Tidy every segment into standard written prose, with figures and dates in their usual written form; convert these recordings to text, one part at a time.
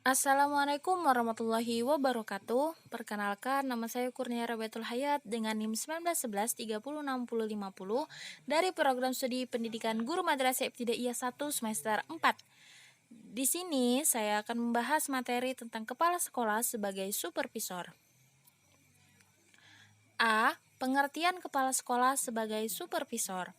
Assalamualaikum warahmatullahi wabarakatuh. Perkenalkan, nama saya Kurnia Rabiatul Hayat dengan NIM 1911 30 60 50 dari program studi pendidikan Guru Madrasah Ibtidaiyah 1 semester 4. Di sini saya akan membahas materi tentang kepala sekolah sebagai supervisor. A. Pengertian kepala sekolah sebagai supervisor.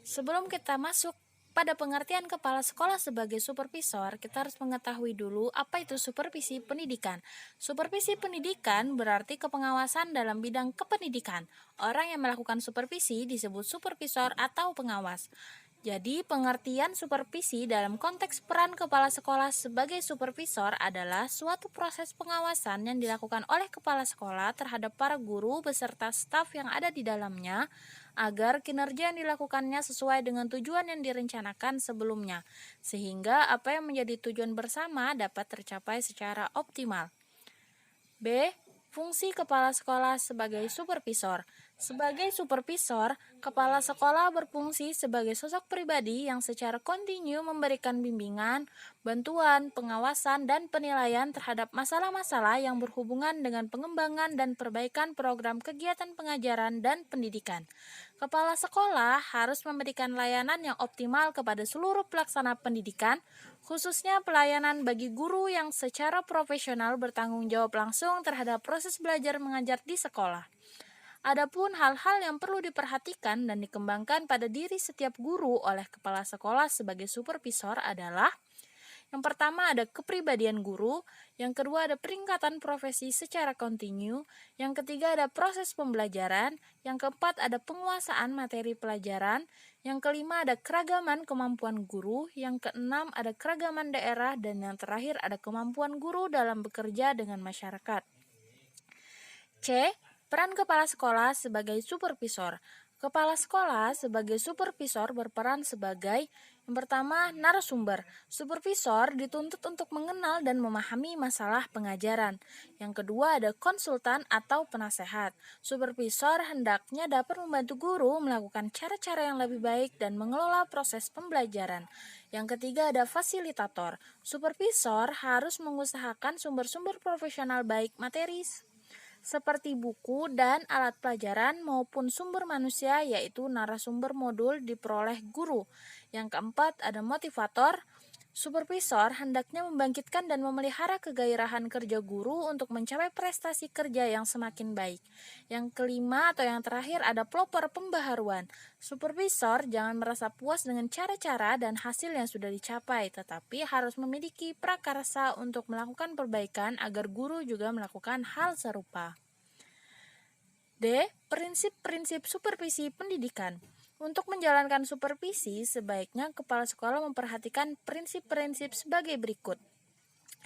Sebelum kita masuk pada pengertian kepala sekolah sebagai supervisor, kita harus mengetahui dulu apa itu supervisi pendidikan. Supervisi pendidikan berarti kepengawasan dalam bidang kependidikan. Orang yang melakukan supervisi disebut supervisor atau pengawas. Jadi, pengertian supervisi dalam konteks peran kepala sekolah sebagai supervisor adalah suatu proses pengawasan yang dilakukan oleh kepala sekolah terhadap para guru beserta staf yang ada di dalamnya agar kinerja yang dilakukannya sesuai dengan tujuan yang direncanakan sebelumnya, sehingga apa yang menjadi tujuan bersama dapat tercapai secara optimal. B. Fungsi kepala sekolah sebagai supervisor. Sebagai supervisor, kepala sekolah berfungsi sebagai sosok pribadi yang secara kontinu memberikan bimbingan, bantuan, pengawasan, dan penilaian terhadap masalah-masalah yang berhubungan dengan pengembangan dan perbaikan program kegiatan pengajaran dan pendidikan. Kepala sekolah harus memberikan layanan yang optimal kepada seluruh pelaksana pendidikan, khususnya pelayanan bagi guru yang secara profesional bertanggung jawab langsung terhadap proses belajar mengajar di sekolah. Adapun hal-hal yang perlu diperhatikan dan dikembangkan pada diri setiap guru oleh kepala sekolah sebagai supervisor adalah: yang pertama ada kepribadian guru, yang kedua ada peningkatan profesi secara kontinu, yang ketiga ada proses pembelajaran, yang keempat ada penguasaan materi pelajaran, yang kelima ada keragaman kemampuan guru, yang keenam ada keragaman daerah, dan yang terakhir ada kemampuan guru dalam bekerja dengan masyarakat. C. Peran kepala sekolah sebagai supervisor. Kepala sekolah sebagai supervisor berperan sebagai: yang pertama, narasumber. Supervisor dituntut untuk mengenal dan memahami masalah pengajaran. Yang kedua, ada konsultan atau penasehat. Supervisor hendaknya dapat membantu guru melakukan cara-cara yang lebih baik dan mengelola proses pembelajaran. Yang ketiga, ada fasilitator. Supervisor harus mengusahakan sumber-sumber profesional baik materi seperti buku dan alat pelajaran maupun sumber manusia, yaitu narasumber modul diperoleh guru. Yang keempat ada motivator. Supervisor hendaknya membangkitkan dan memelihara kegairahan kerja guru untuk mencapai prestasi kerja yang semakin baik. Yang kelima atau yang terakhir ada pelopor pembaharuan. Supervisor jangan merasa puas dengan cara-cara dan hasil yang sudah dicapai, tetapi harus memiliki prakarsa untuk melakukan perbaikan agar guru juga melakukan hal serupa. D. Prinsip-prinsip supervisi pendidikan. Untuk menjalankan supervisi, sebaiknya kepala sekolah memperhatikan prinsip-prinsip sebagai berikut.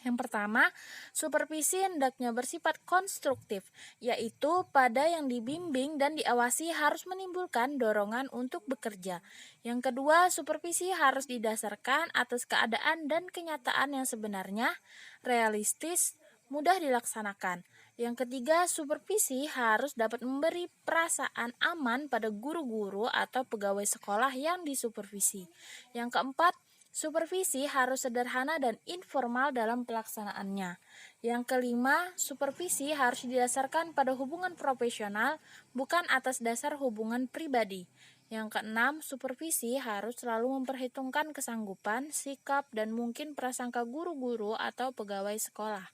Yang pertama, supervisi hendaknya bersifat konstruktif, yaitu pada yang dibimbing dan diawasi harus menimbulkan dorongan untuk bekerja. Yang kedua, supervisi harus didasarkan atas keadaan dan kenyataan yang sebenarnya, realistis, mudah dilaksanakan. Yang ketiga, supervisi harus dapat memberi perasaan aman pada guru-guru atau pegawai sekolah yang disupervisi. Yang keempat, supervisi harus sederhana dan informal dalam pelaksanaannya. Yang kelima, supervisi harus didasarkan pada hubungan profesional, bukan atas dasar hubungan pribadi. Yang keenam, supervisi harus selalu memperhitungkan kesanggupan, sikap, dan mungkin prasangka guru-guru atau pegawai sekolah.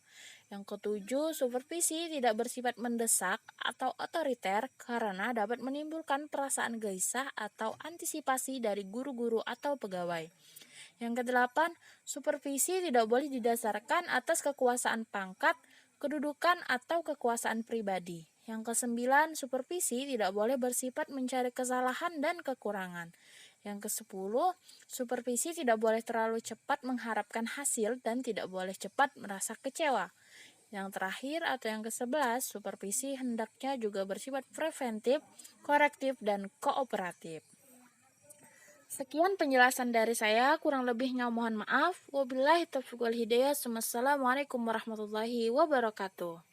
Yang ketujuh, supervisi tidak bersifat mendesak atau otoriter karena dapat menimbulkan perasaan gelisah atau antisipasi dari guru-guru atau pegawai. Yang kedelapan, supervisi tidak boleh didasarkan atas kekuasaan pangkat, kedudukan, atau kekuasaan pribadi. Yang kesembilan, supervisi tidak boleh bersifat mencari kesalahan dan kekurangan. Yang kesepuluh, supervisi tidak boleh terlalu cepat mengharapkan hasil dan tidak boleh cepat merasa kecewa. Yang terakhir atau yang ke-11, supervisi hendaknya juga bersifat preventif, korektif, dan kooperatif. Sekian penjelasan dari saya, kurang lebihnya mohon maaf. Wabillahi taufiq wal hidayah. Wassalamualaikum warahmatullahi wabarakatuh.